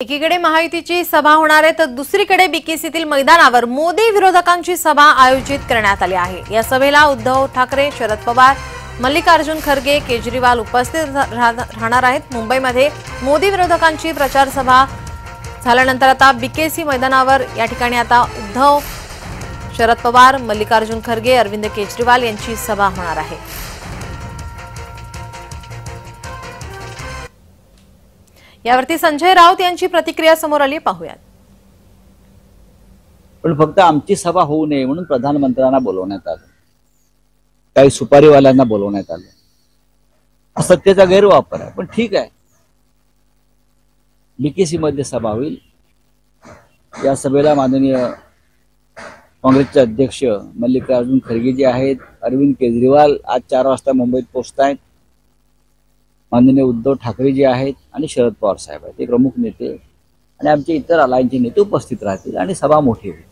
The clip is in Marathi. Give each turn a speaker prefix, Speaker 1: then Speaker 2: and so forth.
Speaker 1: एकीकडे महायुतीची सभा होणार आहे तर दुसरीकडे बीकेसीतील मैदानावर मोदी विरोधकांची सभा आयोजित करण्यात आली आहे। या सभेला उद्धव ठाकरे, शरद पवार, मल्लिकार्जुन खरगे, केजरीवाल उपस्थित राहणार आहेत। मुंबईमध्ये मोदी विरोधकांची प्रचार सभा झाल्यानंतर आता बीकेसी मैदानावर या ठिकाणी आता उद्धव, शरद पवार, मल्लिकार्जुन खरगे, अरविंद केजरीवाल यांची सभा होणार आहे। यावरती संजय राऊत यांची प्रतिक्रिया समोर आली, पाहूयात।
Speaker 2: पण फक्त आमची सभा होऊ नये म्हणून प्रधानमंत्र्यांना बोलवण्यात आलं, काही सुपारीवाल्यांना बोलवण्यात आलं। सत्तेचा गैरवापर आहे, पण ठीक आहे, बीकेसी मध्ये सभा होईल। या सभेला माननीय काँग्रेसचे अध्यक्ष मल्लिकार्जुन खरगे जे आहेत, अरविंद केजरीवाल आज 4 वाजता मुंबईत पोहोचतायत, माननीय उद्धव ठाकरे जे आहेत आणि शरद पवार साहेब आहेत, ते प्रमुख नेते आणि आमचे इतर अलायन्सचे नेते उपस्थित राहतील आणि सभा मोठी होईल।